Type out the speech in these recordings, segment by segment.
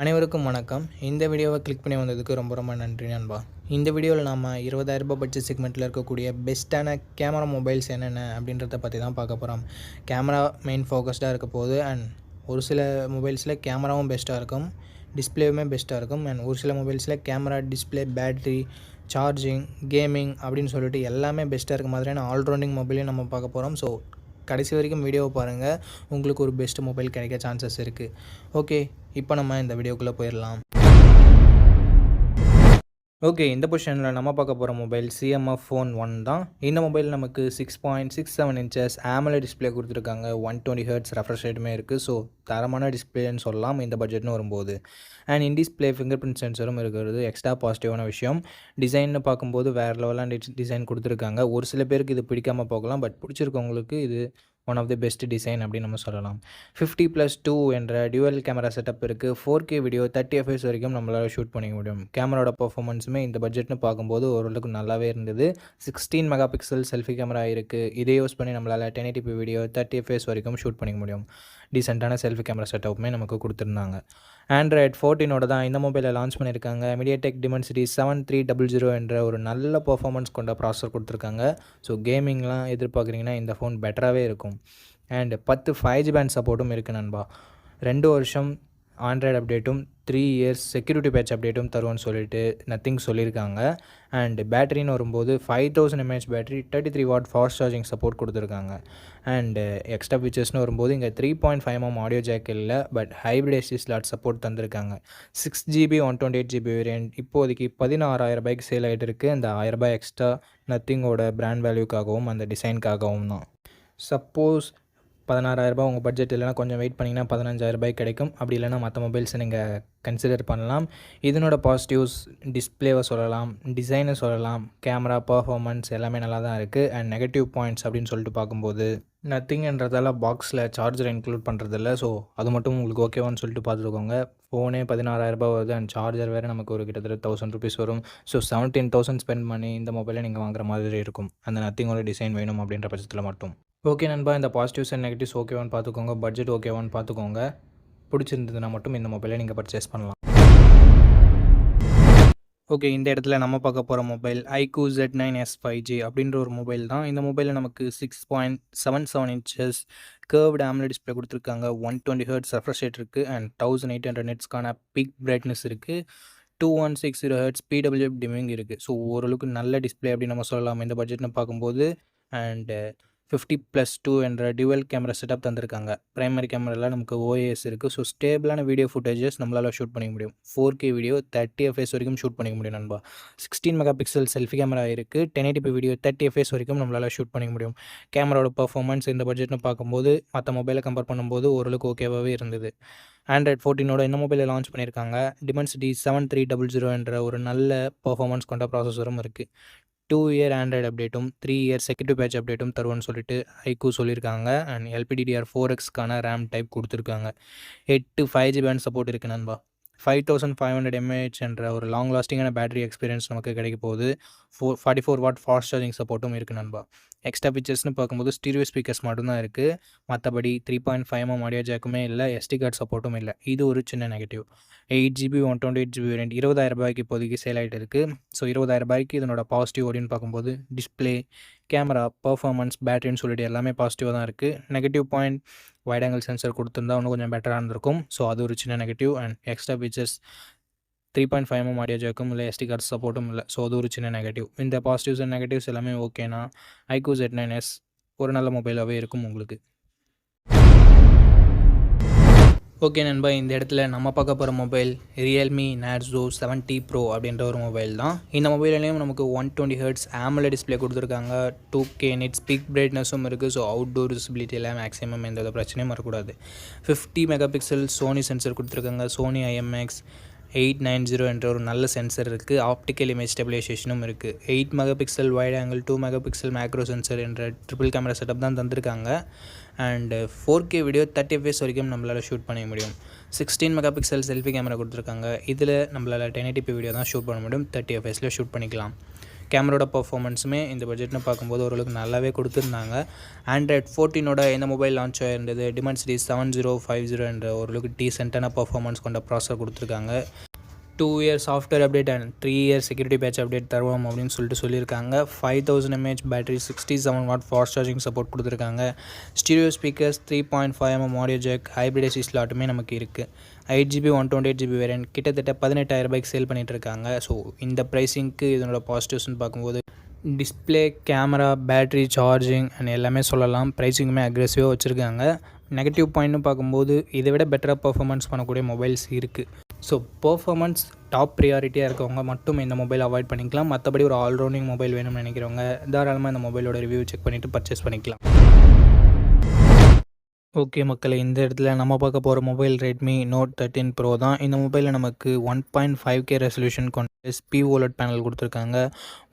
அனைவருக்கும் வணக்கம். இந்த வீடியோவை கிளிக் பண்ணி வந்ததுக்கு ரொம்ப நன்றி நண்பா. இந்த வீடியோவில் நாம் 20,000 பட்ஜெட் செக்மெண்ட்டில் இருக்கக்கூடிய பெஸ்ட்டான கேமரா மொபைல்ஸ் என்னென்ன அப்படின்றத பற்றி தான் பார்க்க போகிறோம். கேமரா மெயின் ஃபோக்கஸ்டாக இருக்க போகுது. அண்ட் ஒரு சில மொபைல்ஸில் கேமராவும் பெஸ்ட்டாக இருக்கும், டிஸ்பிளேவுமே பெஸ்ட்டாக இருக்கும். அண்ட் ஒரு சில மொபைல்ஸில் camera, display, battery, charging, gaming அப்படின்னு சொல்லிட்டு எல்லாமே பெஸ்ட்டாக இருக்க மாதிரியான ஆல்ரவுண்டிங் மொபைலையும் நம்ம பார்க்க போகிறோம். ஸோ கடைசி வரைக்கும் வீடியோவை பாருங்கள், உங்களுக்கு ஒரு பெஸ்ட் மொபைல் கிடைக்க சான்சஸ் இருக்குது. ஓகே, இப்போ நம்ம இந்த வீடியோக்குள்ளே போயிடலாம். ஓகே, இந்த பொசிஷனில் நம்ம பார்க்க போகிற மொபைல் CMF Phone 1 தான். இந்த மொபைல் நமக்கு 6.67 inches AMOLED டிஸ்பிளே கொடுத்துருக்காங்க. 120 Hz ரெஃப்ரெஷ் ரேட்டுமே இருக்குது. ஸோ தரமான டிஸ்பிளேன்னு சொல்லலாம் இந்த பட்ஜெட்னு வரும்போது. And in display finger print சென்சரும் இருக்கிறது எக்ஸ்ட்ரா பாசிட்டிவான விஷயம். டிசைன்னு பார்க்கும்போது வேறு லெவலான டிசைன் கொடுத்துருக்காங்க. ஒரு சில பேருக்கு இது பிடிக்காமல் போகலாம், பட் பிடிச்சிருக்கவங்களுக்கு இது one of the best design அப்படின்னு நம்ம சொல்லலாம். 50+2 என்ற டியூவல் கேமரா செட்டப் இருக்குது. 4K வீடியோ 30 fps வரைக்கும் நம்மளால் ஷூட் பண்ணிக்க முடியும். கேமராவோட பர்ஃபார்மன்ஸுமே இந்த பட்ஜெட்னு பார்க்கும்போது ஓரளவுக்கு நல்லாவே இருந்தது. 16 மெகாபிக்சல் செல்ஃபி கேமரா இருக்குது. இதை யூஸ் பண்ணி நம்மளால் 1080p வீடியோ 30 fps வரைக்கும் ஷூட் பண்ணிக்க முடியும். டீசெண்டான செல்ஃபி கேமரா செட்டப்புமே நமக்கு கொடுத்துருந்தாங்க. Android 14 தான் இந்த மொபைலை லான்ச் பண்ணியிருக்காங்க. MediaTek Dimensity 7300 என்ற ஒரு நல்ல பர்ஃபார்மன்ஸ் கொண்ட ப்ராசஸர் கொடுத்துருக்காங்க. ஸோ கேமிங்லாம் எதிர்பார்க்குறீங்கன்னா இந்த ஃபோன் பெட்டராகவே இருக்கும். அண்ட் 10 5G பேண்ட் சப்போர்ட்டும் இருக்குது நண்பா. 2 வருஷம் ஆண்ட்ராய்டு அப்டேட்டும் 3 years செக்யூரிட்டி பேட்ச் அப்டேட்டும் தருவோன்னு சொல்லிட்டு நத்திங் சொல்லியிருக்காங்க. அண்ட் பேட்டரின்னு வரும்போது 5000 mAh battery, 33 watt fast charging support கொடுத்துருக்காங்க. அண்டு எக்ஸ்ட்ரா ஃபீச்சர்ஸ்னு வரும்போது இங்கே 3.5mm ஆடியோ ஜாக் இல்லை, but hybrid SD slot support தந்திருக்காங்க. 6GB 128GB வேரியன்ட் இப்போதைக்கு 16,000 சேல் ஆகிட்டு இருக்குது. அந்த 1000 எக்ஸ்ட்ரா நத்திங்கோட பிராண்ட் வேல்யூக்காகவும் அந்த டிசைனுக்காகவும் தான். சப்போஸ் 16,000 உங்கள் பட்ஜெட் இல்லைனா கொஞ்சம் வெயிட் பண்ணிங்கன்னா 15,000 கிடைக்கும். அப்படி இல்லைனா மற்ற மொபைல்ஸை நீங்கள் கன்சிடர் பண்ணலாம். இதனோட பாசிட்டிவ்ஸ் டிஸ்பிளேவை சொல்லலாம், டிசைனை சொல்லலாம், கேமரா பர்ஃபார்மன்ஸ் எல்லாமே நல்லா தான் இருக்குது. அண்ட் நெகட்டிவ் பாயிண்ட்ஸ் அப்படின்னு சொல்லிட்டு பார்க்கும்போது நத்திங்ன்றதால பாக்ஸில் சார்ஜர் இன்க்ளூட் பண்ணுறதில்ல. ஸோ அது மட்டும் உங்களுக்கு ஓகேவான்னு சொல்லிட்டு பார்த்துக்கோங்க. ஃபோனே 16,000 வருது அண்ட் சார்ஜர் வேறு நமக்கு ஒரு கிட்டத்தட்ட 1000 rupees வரும். ஸோ 17,000 ஸ்பெண்ட் பண்ணி இந்த மொபைலை நீங்கள் வாங்குற மாதிரி இருக்கும். அந்த நத்திங்கோட டிசைன் வேணும் அப்படின்ற பட்சத்தில் மட்டும். ஓகே நண்பா, இந்த பாசிட்டிவ்ஸ் அண்ட் நெகட்டிவ்ஸ் ஓகேவான்னு பார்த்துக்கோங்க, பட்ஜெட் ஓகேவான்னு பார்த்துக்கோங்க. பிடிச்சிருந்ததுன்னா மட்டும் இந்த மொபைலை நீங்கள் பர்ச்சேஸ் பண்ணலாம். ஓகே, இந்த இடத்துல நம்ம பார்க்க போகிற மொபைல் iQOO Z9s 5G அப்படின்ற ஒரு மொபைல் தான். இந்த மொபைலில் நமக்கு 6.77 inches கர்வ்டு AMOLED டிஸ்பிளே கொடுத்துருக்காங்க. 120 Hz ரெஃப்ரெஷ் ரேட் இருக்குது. அண்ட் 1800 nitsக்கான பீக் பிரைட்னஸ் இருக்குது. 2160 Hz PWM டிமிங் இருக்குது. ஸோ ஓரளவுக்கு நல்ல டிஸ்பிளே அப்படின்னு நம்ம சொல்லலாம் இந்த பட்ஜெட்னு பார்க்கும்போது. அண்டு 50+2 என்ற டியூவல் கேமரா செட்டப் தந்திருக்காங்க. ப்ரைமரி கேமராவில் நமக்கு OIS இருக்குது. ஸோ ஸ்டேபிளான வீடியோ ஃபுட்டேஜஸ் நம்மளால் ஷூட் பண்ணிக்க முடியும். 4K வீடியோ 30 fps வரைக்கும் ஷூட் பண்ணிக்க முடியும் நண்பா. 16 மெகாபிக்சல் செல்ஃபி கேமரா இருக்குது. 1080p வீடியோ 30 fps வரைக்கும் நம்மளால் ஷூட் பண்ணிக்க முடியும். கேமராவோட பர்ஃபார்மன்ஸ் இந்த பட்ஜெட்னு பார்க்கும்போது மற்ற மொபைலை கம்பேர் பண்ணும்போது ஓரளவுக்கு ஓகேவாகவே இருந்தது. Android 14 இந்த மொபைலை லான்ச் பண்ணியிருக்காங்க. Dimensity 7300 என்ற ஒரு நல்ல பர்ஃபார்மன்ஸ் கொண்ட ப்ராசஸரும் இருக்குது. 2 year ஆண்ட்ராய்டு அப்டேட்டும் 3 year செக்யூரிட்டி பேட்ச் அப்டேட்டும் தருவோன்னு சொல்லிட்டு iQOO சொல்லியிருக்காங்க. அண்ட் LPDDR4Xக்கான ரேம் டைப் கொடுத்துருக்காங்க. 8 5G பேண்ட் சப்போர்ட் இருக்குது நண்பா. 5500 mAh என்ற ஒரு லாங் லாஸ்டிங்கான பேட்டரி எக்ஸ்பீரியன்ஸ் நமக்கு கிடைக்க போகுது. 44 watt ஃபாஸ்ட் சார்ஜிங் சப்போர்ட்டும் இருக்குது நண்பா. எக்ஸ்ட்ரா ஃபீச்சர்ஸ்னு பார்க்கும்போது ஸ்டீரியோ ஸ்பீக்கர்ஸ் மட்டும்தான் இருக்குது. மற்றபடி 3.5mm ஆடியோ ஜாக்குமே இல்லை, SD கார்டு சப்போர்ட்டும் இல்லை. இது ஒரு சின்ன நெகட்டிவ். 8GB 128GB வேரியன்ட் 20,000 இப்போதைக்கு சேல் ஆகிட்டு இருக்குது. ஸோ 20,000 இதனோட பாசிட்டிவ் அப்படின்னு பார்க்கும்போது டிஸ்பிளே, கேமரா, பர்ஃபார்மன்ஸ், பேட்டரின்னு சொல்லிட்டு எல்லாமே பாசிட்டிவாக தான் இருக்குது. Negative point wide angle sensor கொடுத்துருந்தா இன்னும் கொஞ்சம் பெட்டராக இருந்திருக்கும். ஸோ அது ஒரு சின்ன negative. And extra features 3.5mm audio ஜாக்கும் இல்லை, SD கார்டு சப்போர்ட்டும் இல்லை. ஸோ அது ஒரு சின்ன நெகட்டிவ். இந்த பாசிட்டிவ்ஸ் அண்ட் நெகட்டிவ்ஸ் எல்லாமே ஓகேனா iQOO Z9s ஒரு நல்ல மொபைலாகவே இருக்கும் உங்களுக்கு. ஓகே நண்பா, இந்த இடத்துல நம்ம பார்க்க போகிற மொபைல் Realme Narzo 70 Pro அப்படின்ற ஒரு மொபைல் தான். இந்த மொபைல்லையும் நமக்கு 120 Hz AMOLED டிஸ்பிளே கொடுத்துருக்காங்க. 2K nits பீக் பிரைட்னஸும் இருக்குது. ஸோ அவுட்டோர் விசிபிலிட்டி எல்லாம் மேக்ஸிமம் எந்த பிரச்சனையும் வரக்கூடாது. 50 மெகாபிக்சல் சோனி சென்சர் கொடுத்துருக்காங்க. சோனி IMX890 என்ற ஒரு நல்ல சென்சர் இருக்குது. ஆப்டிக்கல் இமேஜ் ஸ்டெபிலைசேஷனும் இருக்குது. 8 megapixel wide angle, 2 megapixel macro sensor என்ற ட்ரிபிள் கேமரா செட்டப் தான் தந்திருக்காங்க. அண்டு 4K வீடியோ 30 fps வரைக்கும் நம்மளால் ஷூட் பண்ணிக்க முடியும். 16 மெகாபிக்சல் செல்ஃபி கேமரா கொடுத்துருக்காங்க. இதில் நம்மளால் 1080p வீடியோ தான் ஷூட் பண்ண முடியும். 30 fps ஷூட் பண்ணிக்கலாம். கேமராவோட பர்ஃபார்மன்ஸுமே இந்த பட்ஜெட்னு பார்க்கும்போது ஓரளவுக்கு நல்லாவே கொடுத்துருந்தாங்க. ஆண்ட்ராய்ட் 14ஓட இந்த மொபைல் லான்ச் ஆகிருந்தது. Dimensity 7050 என்ற ஓரளவுக்கு டீசென்ட்டான பர்ஃபார்மன்ஸ் கொண்ட ப்ராசஸர் கொடுத்துருக்காங்க. 2 years software update and 3 years security patch update தருவோம் அப்படின்னு சொல்லியிருக்காங்க. 5000 mAh battery, 67 watt fast charging support கொடுத்துருக்காங்க. Stereo speakers, 3.5mm audio jack, hybrid AC ஸ்லாட்டுமே நமக்கு இருக்குது. 8GB 128GB வேரியன்ட் கிட்டத்தட்ட 18,000 ரூபாய்க்கு சேல் பண்ணிகிட்டு இருக்காங்க. ஸோ இந்த ப்ரைஸிங்க்கு இதனோட பாசிட்டிவ்ஸ்னு பார்க்கும்போது display, camera, battery, charging and எல்லாமே சொல்லலாம். ப்ரைஸிங்குமே அக்ரெசிவாக வச்சுருக்காங்க. நெகட்டிவ் பாயிண்ட்னு பார்க்கும்போது இதை விட பெட்டராக பர்ஃபார்மன்ஸ் பண்ணக்கூடிய மொபைல்ஸ் இருக்குது. ஸோ பர்ஃபார்மன்ஸ் டாப் ப்ரியாரிட்டியாக இருக்கவங்க மட்டும் இந்த மொபைல் அவாய்ட் பண்ணிக்கலாம். மற்றபடி ஒரு ஆல்ரவுண்டிங் மொபைல் வேணும்னு நினைக்கிறவங்க தாராளமாக இந்த மொபைலோட ரிவ்யூ செக் பண்ணிவிட்டு பர்ச்சேஸ் பண்ணிக்கலாம். ஓகே மக்களே, இந்த இடத்துல நம்ம பார்க்க போகிற மொபைல் Redmi Note 13 Pro தான். இந்த மொபைலில் நமக்கு 1.5K ரெசல்யூஷன் கொண்ட OLED பேனல் கொடுத்துருக்காங்க.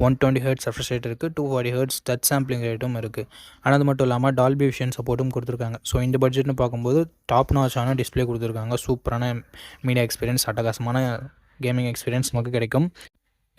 120 Hz ரெஃப்ரெஷ் ரேட் இருக்குது. 240 Hz டச் சாம்பிளிங் ரேட்டும் இருக்குது. ஆனால் அது மட்டும் இல்லாமல் Dolby Vision சப்போர்ட்டும் கொடுத்துருக்காங்க. ஸோ இந்த பட்ஜெட்னு பார்க்கும்போது டாப் நாச்சான டிஸ்பிளே கொடுத்துருக்காங்க. சூப்பரான மீடியா எக்ஸ்பீரியன்ஸ், அட்டகாசமான கேமிங் எக்ஸ்பீரியன்ஸ் நமக்கு கிடைக்கும்.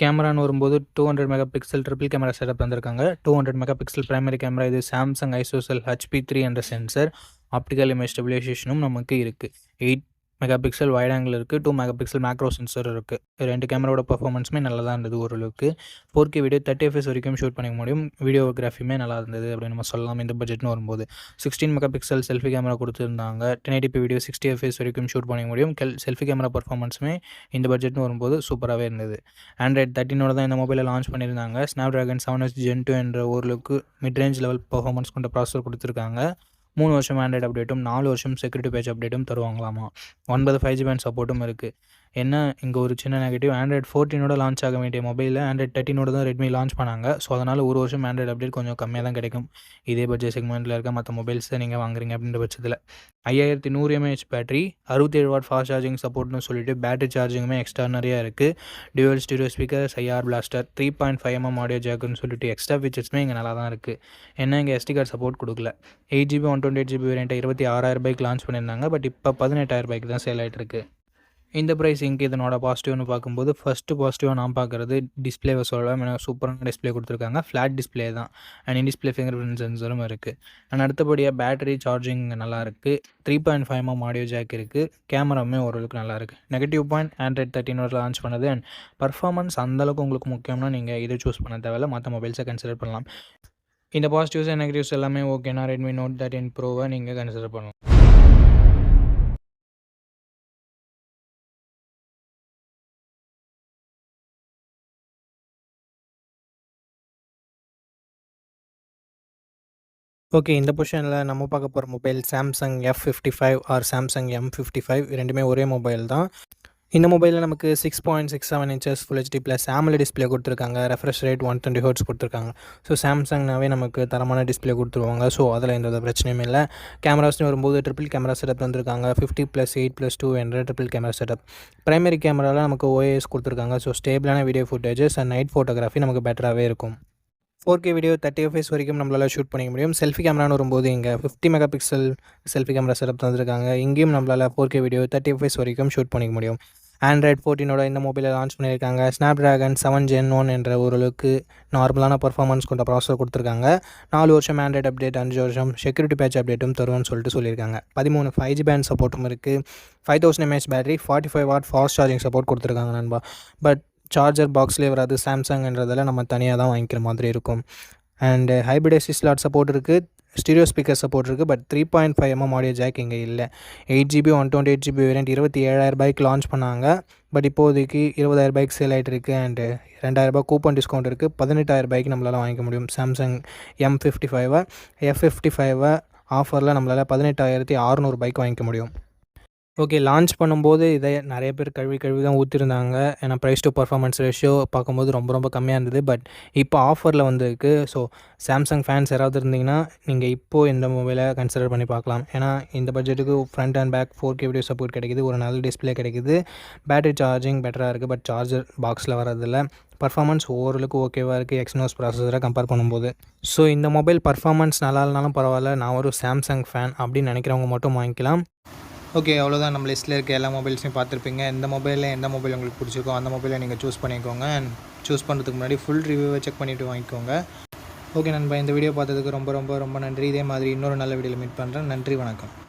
கேமரான்னு வரும்போது 200 மெகாபிக்சல் ட்ரிபிள் கேமரா செட்டப் வந்திருக்காங்க. 200 மெகாபிக்சல் பிரைமரி கேமரா, இது சாம்சங் ஐசோசெல் HP3 என்ற சென்சர். ஆப்டிக்கல் இமேஜ் ஸ்டெபிலைசேஷனும் நமக்கு இருக்குது. 8 மெகாபிக்சல் வைட் ஆங்கிள் இருக்குது. 2 மெகாபிக்சல் மேக்ரோ சென்சர் இருக்குது. 2 கேமராவோட பர்ஃபார்மன்ஸுமே நல்லா தான் இருந்தது ஓரளவுக்கு. 4K வீடியோ 30 fps வரைக்கும் ஷூட் பண்ணிக்க முடியும். வீடியோகிராஃபியுமே நல்லா இருந்தது அப்படின்னு நம்ம சொல்லலாம் இந்த பட்ஜெட்னு வரும்போது. 16 மெகாபிக்சல் செல்ஃபி கேமரா கொடுத்துருந்தாங்க. 1080p வீடியோ 60 fps வரைக்கும் ஷூட் பண்ணிக்க முடியும். செல்ஃபி கேமரா பர்ஃபார்மன்ஸுமே இந்த பட்ஜெட்னு வரும்போது சூப்பராகவே இருந்தது. ஆண்ட்ராய்ட் 13ஓட தான் இந்த மொபைலை லான்ச் பண்ணியிருந்தாங்க. Snapdragon 7X Gen 2 என்ற ஓரளவுக்கு மிட்ரேஞ்ச் லெவல் பர்ஃபார்மன்ஸ் கொண்ட ப்ராசஸர் கொடுத்துருக்காங்க. 3 வருஷம் ஆண்ட்ராய்டு அப்டேட்டும் 4 வருஷம் செக்யூரிட்டி பேட்ச் அப்டேட்டும் தருவாங்களாமா. 9 5G பேண்ட் சப்போர்ட்டும் இருக்குது. என்ன இங்கே ஒரு சின்ன நெகட்டிவ், ஆண்ட்ராய்ட் 14ஓட லான்ச் ஆக வேண்டிய மொபைலில் ஆண்ட்ராய்ட் 13ஓட தான் Redmi லான்ச் பண்ணாங்க. ஸோ அதனால் ஒரு வருஷம் ஆண்ட்ராய்டு அப்டேட் கொஞ்சம் கம்மியாக தான் கிடைக்கும். இதே பட்ஜெட் செக்மெண்ட்டில் இருக்க மற்ற மொபைல்ஸை நீங்கள் வாங்குறீங்க அப்படின்ற பட்சத்தில் 5100 mAh battery, 67 watt fast charging சப்போர்ட்னு சொல்லிட்டு பேட்டரி சார்ஜிங்குமே எக்ஸ்ட்ரானரியாக இருக்குது. Dual stereo speaker, IR blaster, 3.5mm audio ஜாக்குன்னு சொல்லிட்டு எக்ஸ்ட்ரா ஃபீச்சர்ஸுமே இங்கே நல்லா தான் இருக்குது. என்ன இங்கே SD கார்டு சப்போர்ட் கொடுக்கல. 8GB 128GB வேரியண்ட்டை 26,000 ரூபாய்க்கு லான்ச் பண்ணியிருந்தாங்க. பட் இப்போ 18,000 ரூபாய்க்கு தான் சேல் ஆகிட்டு இருக்குது. இந்த ப்ரைஸிங்க்கு இதனோட பாசிட்டிவ்னு பார்க்கும்போது ஃபஸ்ட்டு பாசிட்டிவாக நான் பார்க்குறது டிஸ்பிளேவை சொல்லலாம். எனக்கு சூப்பரான டிஸ்பிளே கொடுத்துருக்காங்க. ஃப்ளாட் டிஸ்பிளே தான். And in display finger print சென்சரும் இருக்குது. அண்ட் அடுத்தபடியாக பேட்டரி சார்ஜிங் நல்லா இருக்குது. 3.5mm ஆடியோ ஜாக் இருக்குது. கேமராவுமே ஓரளவுக்கு நல்லா இருக்குது. நெகட்டிவ் பாயிண்ட், ஆண்ட்ராய்ட் 13 லான்ச் பண்ணது அண்ட் பர்ஃபார்மன்ஸ் அந்தளவுக்கு உங்களுக்கு முக்கியம்னா நீங்கள் இதை சூஸ் பண்ண தேவையில்ல, மற்ற மொபைல்ஸை கன்சிடர் பண்ணலாம். இந்த பாசிட்டிவ்ஸ் அண்ட் நெகட்டிவ்ஸ் எல்லாமே ஓகேனா Redmi Note 13 Proவை நீங்கள் கன்சிடர் பண்ணலாம். ஓகே, இந்த பொசிஷனில் நம்ம பார்க்க போகிற mobile Samsung F55 R Samsung M55 ரெண்டுமே ஒரே மொபைல் தான். இந்த மொபைலில் நமக்கு 6.67 inches Full HD plus AMOLED display கொடுத்துருக்காங்க. ரெஃப்ரெஷ் ரேட் 120 Hz கொடுத்துருக்காங்க. ஸோ சாம்சங்னாவே நமக்கு தரமான டிஸ்பிளே கொடுத்துருவாங்க. ஸோ அதில் எந்த பிரச்சனையும் இல்லை. கேமராஸ்னு வரும்போது ட்ரிபிள் கேமரா செட்டப் வந்திருக்காங்க. 50+8+2 என்ற ட்ரிபிள் கேமரா செட்டப். பிரைமரி கேமராவில் நமக்கு OIS கொடுத்துருக்காங்க. ஸோ ஸ்டேபிளான video footages and night photography நமக்கு பெட்டராகவே இருக்கும். 4K வீடியோ 30 fps வரைக்கும் நம்மளால் ஷூட் பண்ணிக்க முடியும். செல்ஃபி கேமரான்னு வரும்போது இங்கே 50 மெகாபிக்சல் செல்ஃபி கேமரா செட்டப் தந்திருக்காங்க. இங்கேயும் நம்மளால் 4K வீடியோ 30 fps வரைக்கும் ஷூட் பண்ணிக்க முடியும். ஆண்ட்ராய்ட் 14ஓட இந்த மொபைலை லான்ச் பண்ணியிருக்காங்க. Snapdragon 7 Gen 1 என்ற ஓரளவுக்கு நார்மலான பர்ஃபார்மன்ஸ் கொண்ட ப்ராசஸர் கொடுத்துருக்காங்க. 4 வருஷம் ஆண்ட்ராய்ட் அப்டேட், 5 வருஷம் செக்யூரிட்டி பேட்ச் அப்டேட்டும் தருவோம்னு சொல்லியிருக்காங்க. 13 5G பேண்ட் சப்போர்ட்டும் இருக்குது. 5000 mAh battery, 45 what fast charging support கொடுத்துருக்காங்க நண்பா. பட் சார்ஜர் பாக்ஸ்லேயே வராது. சாம்சங்ன்றதில் நம்ம தனியாக தான் வாங்கிக்கிற மாதிரி இருக்கும். And hybrid AC slot support இருக்குது. ஸ்டீரியோ ஸ்பீக்கர் சப்போர்ட் இருக்குது. பட் 3.5mm ஆடியோ ஜாக் இங்கே இல்லை. 8GB 128GB வேரியண்ட் 27,000 ரூபாய்க்கு லான்ச் பண்ணாங்க. பட் இப்போதைக்கு 20,000 ரூபாய்க்கு சேல் ஆகிட்டு இருக்குது. அண்டு 2,000 ரூபாய் கூப்பன் டிஸ்கவுண்ட் இருக்குது. 18,000 ரூபாய்க்கு நம்மளால் வாங்கிக்க முடியும். சாம்சங் M55 F55 ஆஃபரில் நம்மளால் 18,600 ரூபாய்க்கு வாங்கிக்க முடியும். ஓகே, லான்ச் பண்ணும்போது இதை நிறைய பேர் கழுவி தான் ஊற்றிருந்தாங்க. ஏன்னா ப்ரைஸ் டு பர்ஃபார்மன்ஸ் ரேஷியோ பார்க்கும்போது ரொம்ப கம்மியாக இருந்தது. பட் இப்போ ஆஃபரில் வந்திருக்கு. ஸோ சாம்சங் ஃபேன்ஸ் யாராவது இருந்தீங்கன்னா நீங்கள் இப்போது இந்த மொபைலை கன்சிடர் பண்ணி பார்க்கலாம். ஏன்னா இந்த பட்ஜெட்டுக்கு front and back 4K video support கிடைக்குது. ஒரு நல்ல டிஸ்பிளே கிடைக்குது. பேட்டரி சார்ஜிங் பெட்டராக இருக்குது. பட் சார்ஜர் பாக்ஸில் வரதில்லை. பர்ஃபார்மன்ஸ் ஓரளவுக்கு ஓகேவாக இருக்குது Exynos ப்ராசஸரை கம்பேர் பண்ணும்போது. ஸோ இந்த மொபைல் பர்ஃபார்மன்ஸ் நல்லா இல்லைனாலும் பரவாயில்ல, நான் ஒரு சாம்சங் ஃபேன் அப்படின்னு நினைக்கிறவங்க மட்டும் வாங்கிக்கலாம். ஓகே, அவ்வளோதான். நம்ம லிஸ்ட்டில் இருக்க எல்லா மொபைல்ஸையும் பார்த்துருப்பீங்க. எந்த மொபைலில் எந்த மொபைல் உங்களுக்கு பிடிச்சிருக்கோ அந்த மொபைலை நீங்கள் சூஸ் பண்ணிக்கோங்க. அண்ட் சூஸ் பண்ணுறதுக்கு முன்னாடி ஃபுல் ரிவ்யூவை செக் பண்ணிவிட்டு வாங்கிக்கோங்க. ஓகே நண்பா, இந்த வீடியோ பார்த்ததுக்கு ரொம்ப ரொம்ப ரொம்ப நன்றி. இதே மாதிரி இன்னொரு நல்ல வீடியோவில் மீட் பண்ணுறேன். நன்றி, வணக்கம்.